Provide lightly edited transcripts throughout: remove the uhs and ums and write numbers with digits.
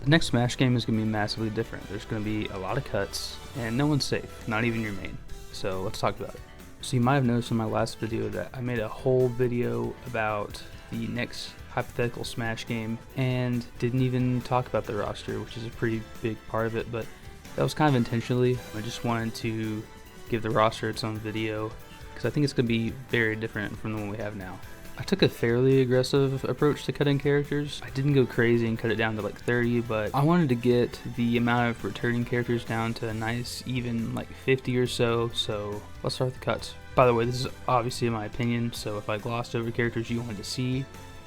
The next Smash game is going to be massively different. There's going to be a lot of cuts, and no one's safe, not even your main. So let's talk about it. So you might have noticed in my last video that I made a whole video about the next hypothetical Smash game and didn't even talk about the roster, which is a pretty big part of it, but that was kind of intentionally. I just wanted to give the roster its own video because I think it's going to be very different from the one we have now. I took a fairly aggressive approach to cutting characters. I didn't go crazy and cut it down to like 30, but I wanted to get the amount of returning characters down to a nice even like 50 or so. So let's start with the cuts. By the way, this is obviously my opinion, so if I glossed over characters you wanted to see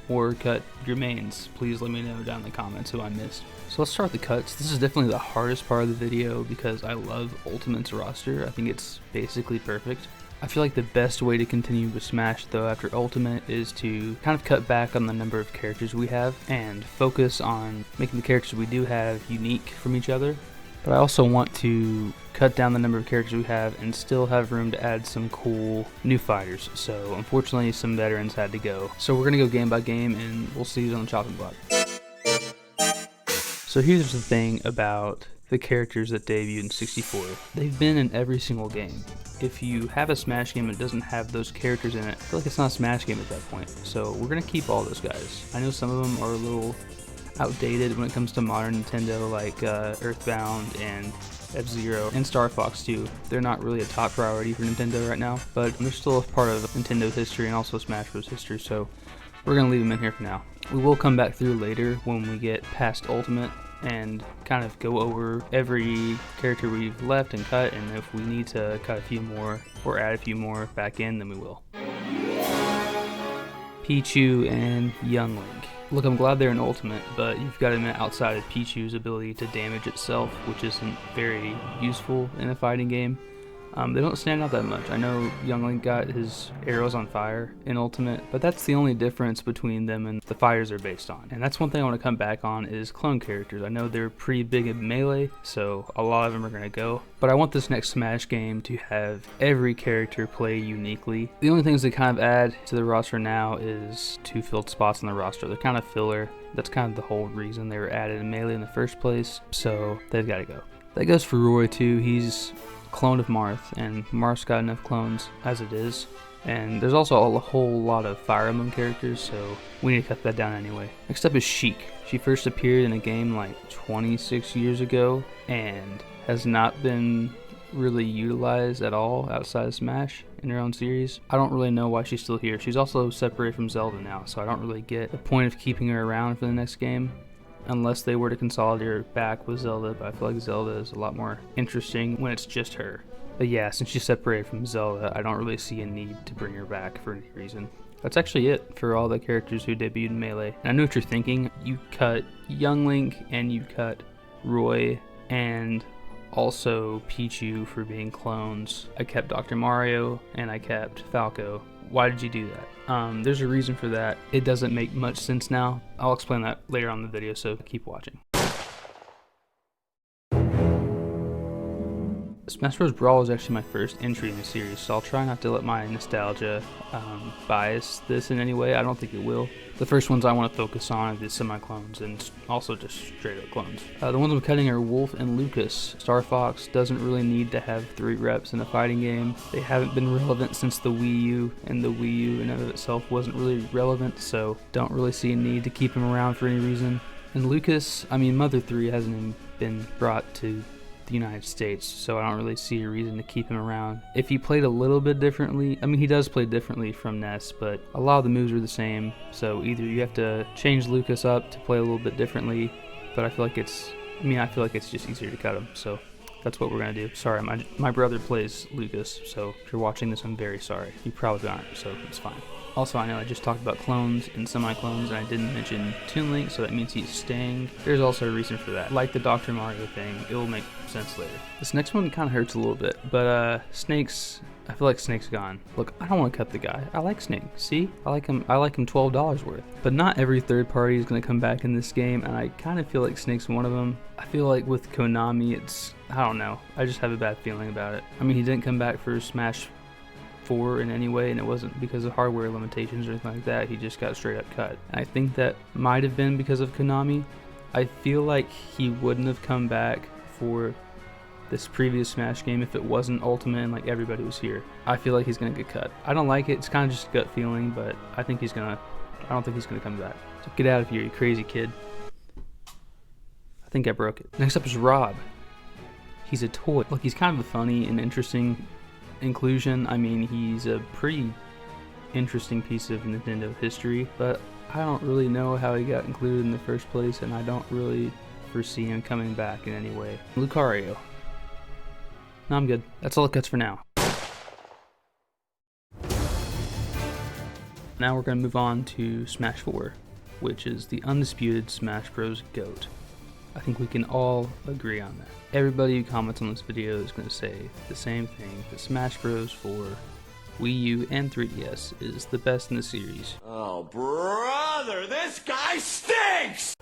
or cut your mains, please let me know down in the comments who I missed. So let's start with the cuts. This is definitely the hardest part of the video because I love Ultimate's roster. I think it's basically perfect. I feel like the best way to continue with Smash though after Ultimate is to kind of cut back on the number of characters we have and focus on making the characters we do have unique from each other. But I also want to cut down the number of characters we have and still have room to add some cool new fighters. So unfortunately some veterans had to go. So we're going to go game by game and we'll see who's on the chopping block. So here's the thing about the characters that debuted in 64. They've been in every single game. If you have a Smash game that doesn't have those characters in it, I feel like it's not a Smash game at that point. So we're going to keep all those guys. I know some of them are a little outdated when it comes to modern Nintendo, like Earthbound and F-Zero and Star Fox too. They're not really a top priority for Nintendo right now, but they're still a part of Nintendo's history and also Smash Bros. History, so we're going to leave them in here for now. We will come back through later when we get past Ultimate and kind of go over every character we've left and cut, and if we need to cut a few more or add a few more back in, then we will. Pichu and Young Link. Look, I'm glad they're in Ultimate, but you've got to admit outside of Pichu's ability to damage itself, which isn't very useful in a fighting game, they don't stand out that much. I know Young Link got his arrows on fire in Ultimate, but that's the only difference between them and the fighters they're based on. And that's one thing I want to come back on is clone characters. I know they're pretty big in Melee, so a lot of them are going to go. But I want this next Smash game to have every character play uniquely. The only things they kind of add to the roster now is 2 filled spots on the roster. They're kind of filler. That's kind of the whole reason they were added in Melee in the first place, so they've got to go. That goes for Roy too. He's clone of Marth, and Marth's got enough clones as it is, and there's also a whole lot of Fire Emblem characters, so we need to cut that down anyway. Next up is Sheik. She first appeared in a game like 26 years ago and has not been really utilized at all outside of Smash in her own series. I don't really know why she's still here. She's also separated from Zelda now, so I don't really get the point of keeping her around for the next game unless they were to consolidate her back with Zelda, but I feel like Zelda is a lot more interesting when it's just her. But yeah, since she's separated from Zelda, I don't really see a need to bring her back for any reason. That's actually it for all the characters who debuted in Melee. And I know what you're thinking. You cut Young Link and you cut Roy and also Pichu for being clones. I kept Dr. Mario and I kept Falco. Why did you do that? There's a reason for that. It doesn't make much sense now. I'll explain that later on in the video, so keep watching. Smash Bros. Brawl is actually my first entry in the series, so I'll try not to let my nostalgia bias this in any way. I don't think it will. The first ones I want to focus on are the semi-clones and also just straight-up clones. The ones I'm cutting are Wolf and Lucas. Star Fox doesn't really need to have 3 reps in a fighting game. They haven't been relevant since the Wii U, and the Wii U in and of itself wasn't really relevant, so don't really see a need to keep him around for any reason. And Lucas, I mean, Mother 3 hasn't even been brought to the United States, so I don't really see a reason to keep him around. If he played a little bit differently, I mean he does play differently from Ness, but a lot of the moves are the same, so either you have to change Lucas up to play a little bit differently, but I feel like it's just easier to cut him, so that's what we're gonna do. Sorry, my brother plays Lucas, so if you're watching this, I'm very sorry. You probably aren't, so it's fine. Also, I know I just talked about clones and semi-clones, and I didn't mention Toon Link, so that means he's staying. There's also a reason for that. Like the Dr. Mario thing, it will make sense later. This next one kind of hurts a little bit, but Snake's, I feel like Snake's gone. Look, I don't want to cut the guy. I like Snake. See? I like him $12 worth. But not every third party is going to come back in this game, and I kind of feel like Snake's one of them. I feel like with Konami, I don't know. I just have a bad feeling about it. I mean, he didn't come back for Smash 4 in any way, and it wasn't because of hardware limitations or anything like that. He just got straight up cut. And I think that might have been because of Konami. I feel like he wouldn't have come back for this previous Smash game if it wasn't Ultimate and like everybody was here. I feel like he's gonna get cut. I don't like it. It's kind of just a gut feeling, but I don't think he's gonna come back. So get out of here, you crazy kid. I think I broke it. Next up is Rob. He's a toy. Look, he's kind of a funny and interesting inclusion. I mean, he's a pretty interesting piece of Nintendo history, but I don't really know how he got included in the first place, and I don't really foresee him coming back in any way. Lucario. No, I'm good. That's all it cuts for now. Now we're going to move on to Smash 4, which is the undisputed Smash Bros. GOAT. I think we can all agree on that. Everybody who comments on this video is going to say the same thing, that Smash Bros. 4, Wii U, and 3DS is the best in the series. Oh, brother, this guy stinks!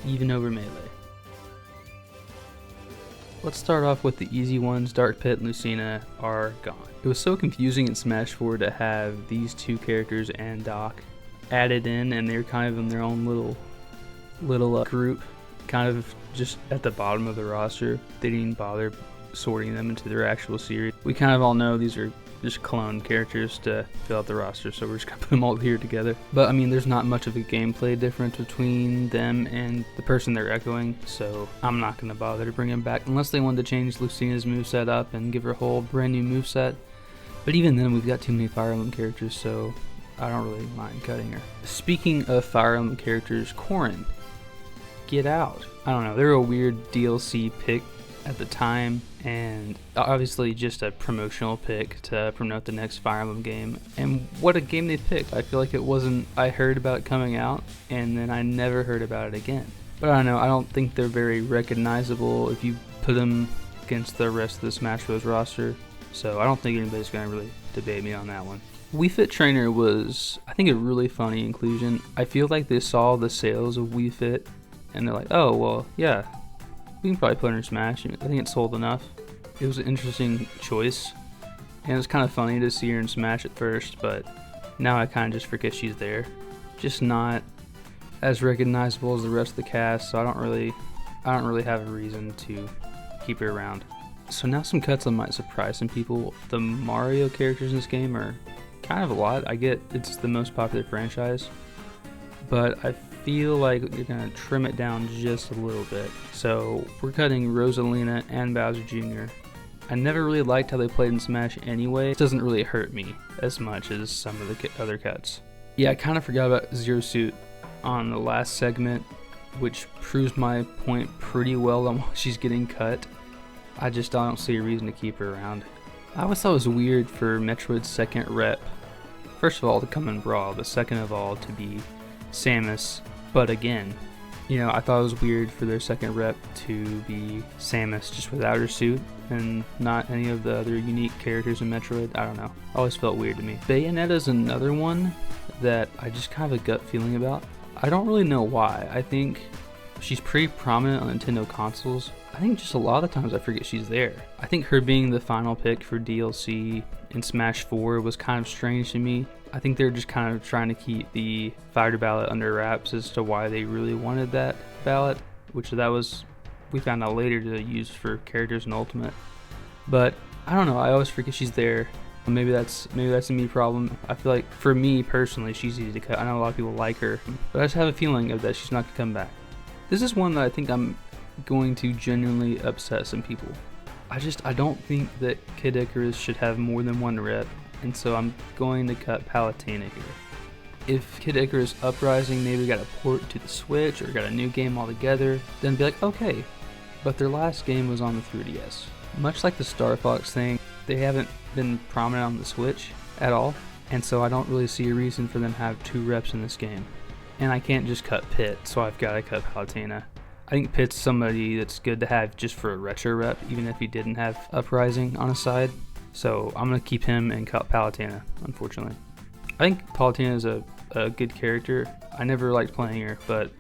Even over Melee. Let's start off with the easy ones. Dark Pit and Lucina are gone. It was so confusing in Smash 4 to have these two characters and Doc added in, and they're kind of in their own little group, kind of just at the bottom of the roster. They didn't bother sorting them into their actual series. We kind of all know these are just clone characters to fill out the roster, so we're just gonna put them all here together. But I mean, there's not much of a gameplay difference between them and the person they're echoing, so I'm not gonna bother to bring them back unless they wanted to change Lucina's moveset up and give her a whole brand new moveset. But even then, we've got too many Fire Emblem characters, so I don't really mind cutting her. Speaking of Fire Emblem characters, Corrin, get out. I don't know, they're a weird DLC pick at the time, and obviously just a promotional pick to promote the next Fire Emblem game. And what a game they picked. I feel like it wasn't, I heard about it coming out and then I never heard about it again. But I don't know, I don't think they're very recognizable if you put them against the rest of the Smash Bros. Roster, so I don't think anybody's gonna really debate me on that one. Wii Fit Trainer was, I think, a really funny inclusion. I feel like they saw the sales of Wii Fit and they're like, oh well, yeah, we can probably put her in Smash. I think it sold enough. It was an interesting choice, and it was kind of funny to see her in Smash at first, but now I kind of just forget she's there. Just not as recognizable as the rest of the cast, so I don't really have a reason to keep her around. So now some cuts that might surprise some people. The Mario characters in this game are kind of a lot. I get it's the most popular franchise, but I feel like you're gonna trim it down just a little bit. So we're cutting Rosalina and Bowser Jr. I never really liked how they played in Smash anyway. It doesn't really hurt me as much as some of the other cuts. Yeah, I kind of forgot about Zero Suit on the last segment, which proves my point pretty well on why she's getting cut. I don't see a reason to keep her around. I always thought it was weird for Metroid's second rep, first of all, to come in Brawl, but second of all, to be Samus. But again, you know, I thought it was weird for their second rep to be Samus just without her suit and not any of the other unique characters in Metroid. I don't know. Always felt weird to me. Bayonetta's another one that I just kind of have a gut feeling about. I don't really know why. I think she's pretty prominent on Nintendo consoles. I think just a lot of times I forget she's there. I think her being the final pick for DLC in Smash 4 was kind of strange to me. I think they're just kind of trying to keep the fighter ballot under wraps as to why they really wanted that ballot, which we found out later to use for characters in Ultimate. But I don't know, I always forget she's there. Maybe that's a me problem. I feel like for me personally, she's easy to cut. I know a lot of people like her, but I just have a feeling of that she's not gonna come back. This is one that I think I'm going to genuinely upset some people. I don't think that Kid Icarus should have more than one rep, and so I'm going to cut Palutena here. If Kid Icarus Uprising maybe got a port to the Switch or got a new game altogether, then be like, okay, but their last game was on the 3DS. Much like the Star Fox thing, they haven't been prominent on the Switch at all, and so I don't really see a reason for them to have 2 reps in this game. And I can't just cut Pit, so I've got to cut Palutena. I think Pit's somebody that's good to have just for a retro rep, even if he didn't have Uprising on his side. So I'm going to keep him and cut Palutena, unfortunately. I think Palutena is a good character. I never liked playing her, but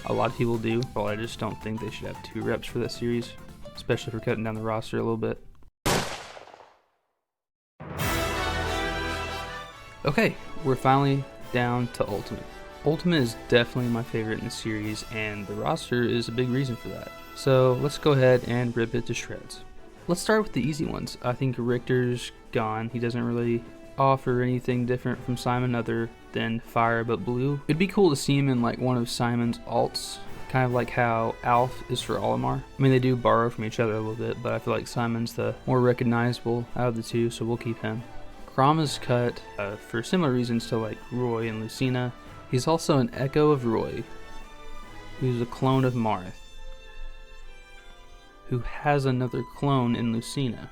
a lot of people do. Well, I just don't think they should have 2 reps for that series, especially for cutting down the roster a little bit. Okay, we're finally down to Ultimate. Ultimate is definitely my favorite in the series, and the roster is a big reason for that. So let's go ahead and rip it to shreds. Let's start with the easy ones. I think Richter's gone. He doesn't really offer anything different from Simon other than fire but blue. It'd be cool to see him in like one of Simon's alts, kind of like how Alf is for Olimar. I mean, they do borrow from each other a little bit, but I feel like Simon's the more recognizable out of the two, so we'll keep him. Krama's cut for similar reasons to like Roy and Lucina. He's also an echo of Roy, who's a clone of Marth, who has another clone in Lucina.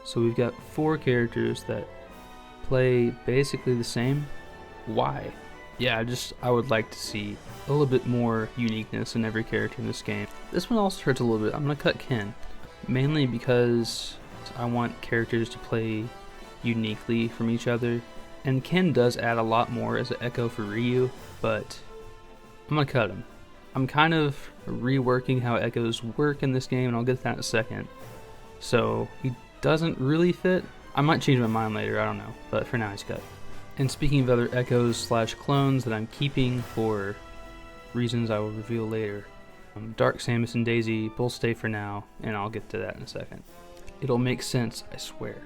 So we've got 4 characters that play basically the same. Why? Yeah, I would like to see a little bit more uniqueness in every character in this game. This one also hurts a little bit. I'm going to cut Ken, mainly because I want characters to play uniquely from each other. And Ken does add a lot more as an echo for Ryu, but I'm going to cut him. I'm kind of reworking how echoes work in this game, and I'll get to that in a second. So he doesn't really fit. I might change my mind later, I don't know, but for now he's cut. And speaking of other echoes slash clones that I'm keeping for reasons I will reveal later, Dark Samus and Daisy both stay for now, and I'll get to that in a second. It'll make sense, I swear.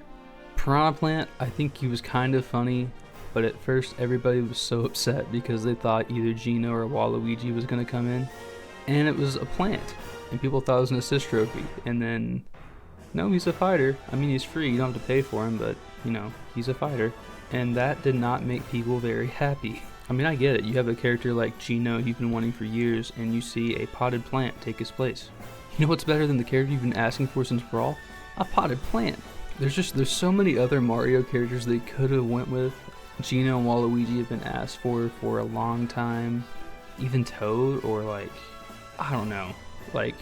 Piranha Plant, I think he was kind of funny, but at first everybody was so upset because they thought either Gino or Waluigi was going to come in, and it was a plant, and people thought it was an assist trophy, and then, no, he's a fighter. I mean, he's free, you don't have to pay for him, but, you know, he's a fighter, and that did not make people very happy. I mean, I get it, you have a character like Gino you've been wanting for years, and you see a potted plant take his place. You know what's better than the character you've been asking for since Brawl? A potted plant. There's so many other Mario characters they could have went with. Gino and Waluigi have been asked for a long time. Even Toad, or like, I don't know, like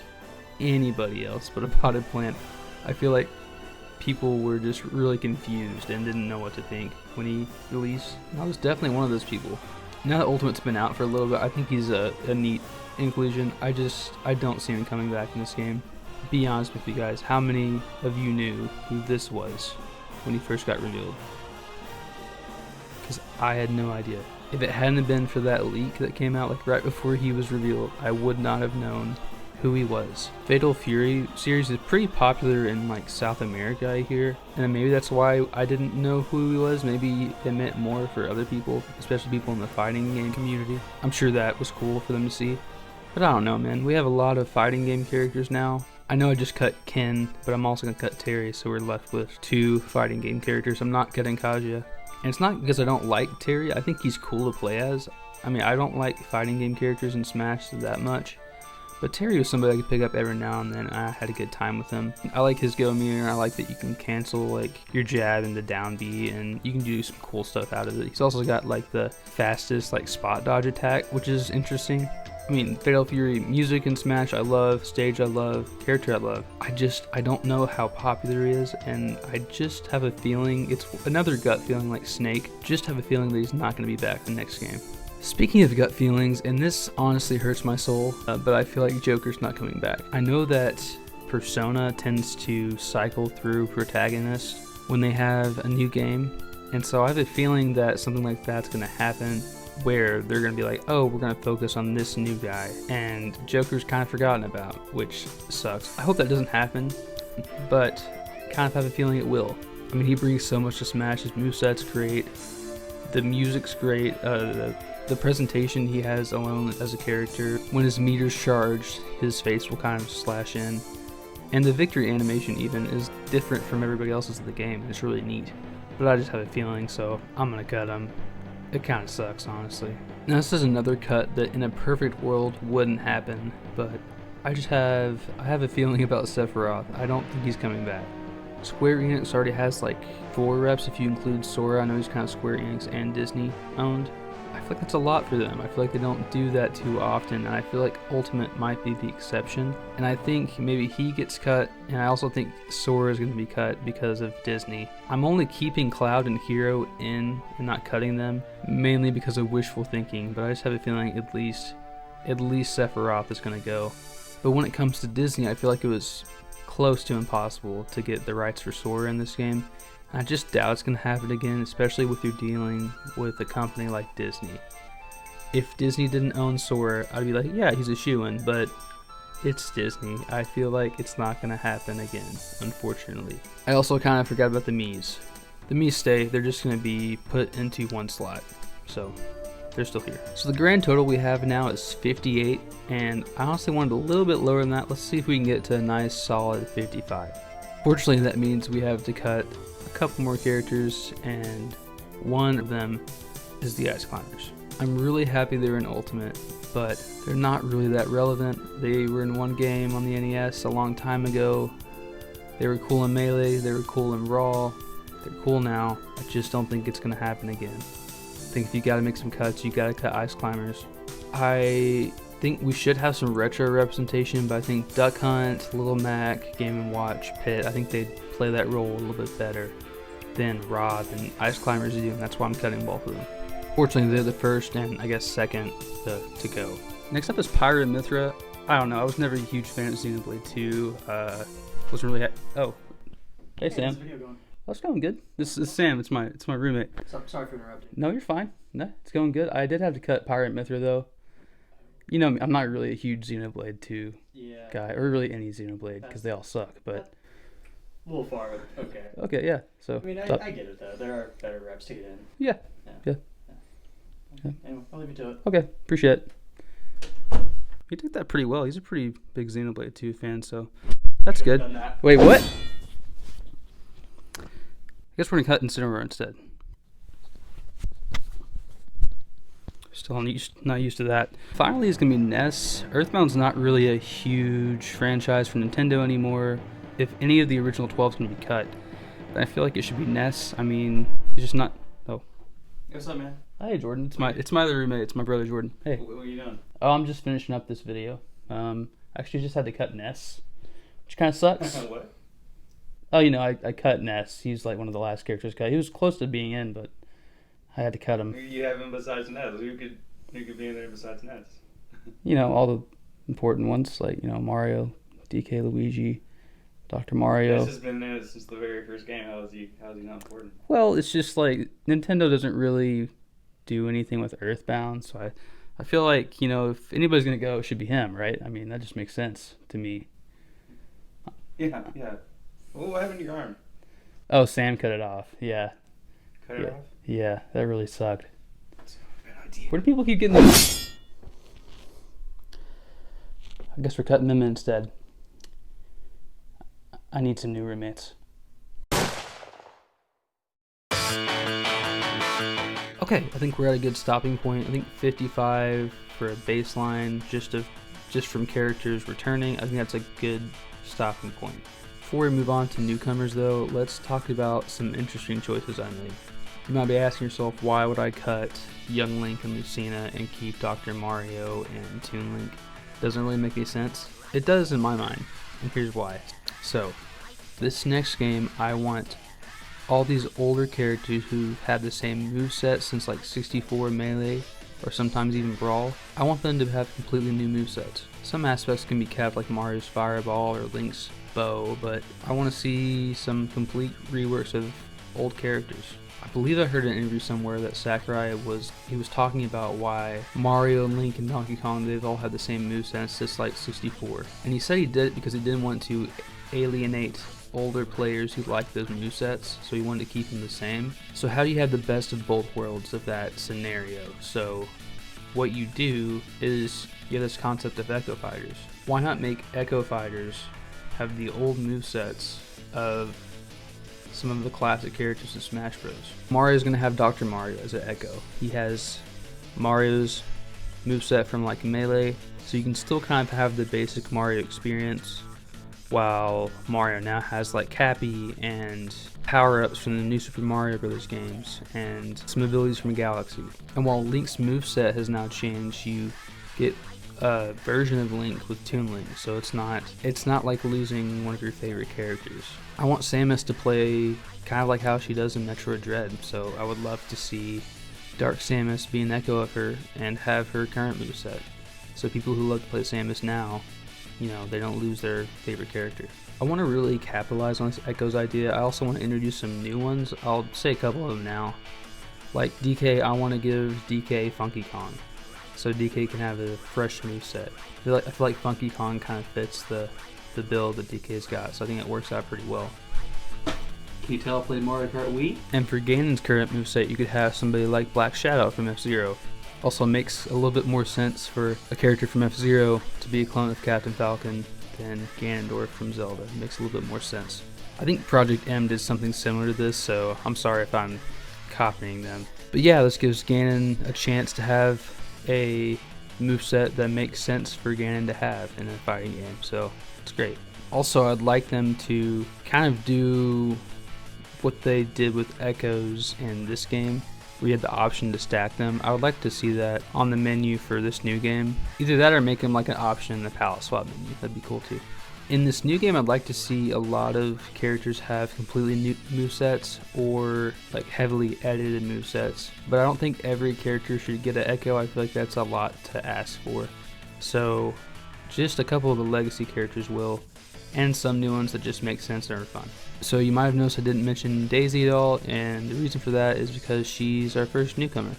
anybody else but a potted plant. I feel like people were just really confused and didn't know what to think when he released. And I was definitely one of those people. Now that Ultimate's been out for a little bit, I think he's a neat inclusion. I don't see him coming back in this game. Be honest with you guys, how many of you knew who this was when he first got revealed? Because I had no idea. If it hadn't been for that leak that came out like right before he was revealed, I would not have known who he was. Fatal Fury series is pretty popular in like South America, I hear, and maybe that's why I didn't know who he was. Maybe it meant more for other people, especially people in the fighting game community. I'm sure that was cool for them to see, but I don't know, man. We have a lot of fighting game characters now. I know I just cut Ken, but I'm also going to cut Terry, so we're left with 2 fighting game characters. I'm not cutting Kaja. And it's not because I don't like Terry. I think he's cool to play as. I mean, I don't like fighting game characters in Smash that much, but Terry was somebody I could pick up every now and then. I had a good time with him. I like his go meter. I like that you can cancel like your jab and the down B, and you can do some cool stuff out of it. He's also got like the fastest like spot dodge attack, which is interesting. I mean, Fatal Fury music in Smash I love, stage I love, character I love. I don't know how popular he is, and I just have a feeling, it's another gut feeling like Snake, just have a feeling that he's not going to be back the next game. Speaking of gut feelings, and this honestly hurts my soul, but I feel like Joker's not coming back. I know that Persona tends to cycle through protagonists when they have a new game, and so I have a feeling that something like that's going to happen, where they're going to be like, oh, we're going to focus on this new guy, and Joker's kind of forgotten about, which sucks. I hope that doesn't happen, but kind of have a feeling it will. I mean, he brings so much to Smash. His moveset's great, the music's great, the presentation he has alone as a character. When his meter's charged, his face will kind of slash in, and the victory animation even is different from everybody else's in the game. It's really neat, but I just have a feeling, so I'm going to cut him. It kind of sucks, honestly. Now this is another cut that in a perfect world wouldn't happen, but I have a feeling about Sephiroth. I don't think he's coming back. Square Enix already has like 4 reps if you include Sora. I know he's kind of Square Enix and Disney owned. I feel like that's a lot for them. I feel like they don't do that too often, and I feel like Ultimate might be the exception. And I think maybe he gets cut, and I also think Sora is going to be cut because of Disney. I'm only keeping Cloud and Hero in and not cutting them, mainly because of wishful thinking, but I just have a feeling at least Sephiroth is going to go. But when it comes to Disney, I feel like it was close to impossible to get the rights for Sora in this game. I just doubt it's going to happen again, especially with you dealing with a company like Disney. If Disney didn't own Sora, I'd be like, yeah, he's a shoo-in, but it's Disney. I feel like it's not going to happen again, unfortunately. I also kind of forgot about the Miis. The Miis stay, they're just going to be put into one slot, so they're still here. So the grand total we have now is 58, and I honestly wanted a little bit lower than that. Let's see if we can get to a nice solid 55. Fortunately, that means we have to cut a couple more characters, and one of them is the Ice Climbers. I'm really happy they're in Ultimate, but they're not really that relevant. They were in one game on the NES a long time ago. They were cool in Melee, they were cool in Raw, they're cool now. I just don't think it's going to happen again. I think if you got to make some cuts, you got to cut Ice Climbers. I think we should have some retro representation, but I think Duck Hunt, Little Mac, Game & Watch, Pit, I think they'd play that role a little bit better than Rob and Ice Climbers do, and that's why I'm cutting both of them. Fortunately, they're the first and I guess second to go. Next up is Pyra and Mithra. I don't know, I was never a huge fan of Xenoblade 2. Wasn't really oh. Hey Sam. How's the video going? Oh, it's going good. This is Sam, it's my roommate. Sorry for interrupting. No, you're fine. No, it's going good. I did have to cut Pyra and Mithra though. You know me, I'm not really a huge Xenoblade 2 guy, or really any Xenoblade, because they all suck, but... A little far, but okay. Okay, yeah, so... I mean, I get it, though. There are better reps to get in. Yeah. Anyway, I'll leave you to it. Okay, appreciate it. He did that pretty well. He's a pretty big Xenoblade 2 fan, so that's good. Wait, what? I guess we're going to cut Incineroar instead. Still not used to that. Finally, it's going to be Ness. Earthbound's not really a huge franchise for Nintendo anymore. If any of the original 12 is going to be cut, then I feel like it should be Ness. I mean, he's just not... Oh. What's up, man? Hey, Jordan. It's my other roommate. It's my brother, Jordan. Hey. What are you doing? Oh, I'm just finishing up this video. Actually just had to cut Ness, which kind of sucks. What? Oh, you know, I cut Ness. He's like one of the last characters cut. He was close to being in, but I had to cut him. You have him besides Ness. Who could be in there besides Ness? You know, all the important ones, like, you know, Mario, DK Luigi, Dr. Mario. Ness has been there since the very first game. How is he not important? Well, it's just like Nintendo doesn't really do anything with Earthbound, so I feel like, you know, if anybody's going to go, it should be him, right? I mean, that just makes sense to me. Yeah. Well, what happened to your arm? Oh, Sam cut it off. Yeah. Cut it off? Yeah, that really sucked. That's a bad idea. Where do people keep getting this? I guess we're cutting them instead. I need some new roommates. Okay, I think we're at a good stopping point. I think 55 for a baseline, just from characters returning. I think that's a good stopping point. Before we move on to newcomers though, let's talk about some interesting choices I made. You might be asking yourself, why would I cut Young Link and Lucina and keep Dr. Mario and Toon Link? Doesn't really make any sense. It does in my mind, and here's why. So, this next game, I want all these older characters who have the same moveset since like 64 Melee, or sometimes even Brawl. I want them to have completely new movesets. Some aspects can be kept, like Mario's Fireball or Link's Bow, but I want to see some complete reworks of old characters. I believe I heard an interview somewhere that Sakurai was talking about why Mario, Link, and Donkey Kong, they've all had the same moveset since like 64. And he said he did it because he didn't want to alienate older players who like those movesets, so he wanted to keep them the same. So how do you have the best of both worlds of that scenario? So what you do is you have this concept of Echo Fighters. Why not make Echo Fighters have the old movesets of some of the classic characters in Smash Bros. Mario's going to have Dr. Mario as an Echo. He has Mario's moveset from like Melee, so you can still kind of have the basic Mario experience, while Mario now has like Cappy and power-ups from the new Super Mario Bros. Games and some abilities from Galaxy. And while Link's moveset has now changed, you get a version of Link with Toon Link, so it's not like losing one of your favorite characters. I want Samus to play kind of like how she does in Metroid Dread, so I would love to see Dark Samus be an echo of her and have her current moveset, so people who love to play Samus now, you know, they don't lose their favorite character. I want to really capitalize on this Echoes idea. I also want to introduce some new ones. I'll say a couple of them now. Like DK, I want to give DK Funky Kong, so DK can have a fresh moveset. I feel like Funky Kong kind of fits the build that DK's got, so I think it works out pretty well. Can you tell I played Mario Kart Wii? And for Ganon's current moveset, you could have somebody like Black Shadow from F-Zero. Also makes a little bit more sense for a character from F-Zero to be a clone of Captain Falcon than Ganondorf from Zelda. It makes a little bit more sense. I think Project M did something similar to this, so I'm sorry if I'm copying them. But yeah, this gives Ganon a chance to have a moveset that makes sense for Ganon to have in a fighting game, so it's great. Also, I'd like them to kind of do what they did with Echoes in this game, where you had the option to stack them. I would like to see that on the menu for this new game. Either that or make them like an option in the palette swap menu. That'd be cool too. In this new game, I'd like to see a lot of characters have completely new movesets or like heavily edited movesets. But I don't think every character should get an Echo. I feel like that's a lot to ask for. So just a couple of the legacy characters will, and some new ones that just make sense and are fun. So you might have noticed I didn't mention Daisy at all, and the reason for that is because she's our first newcomer.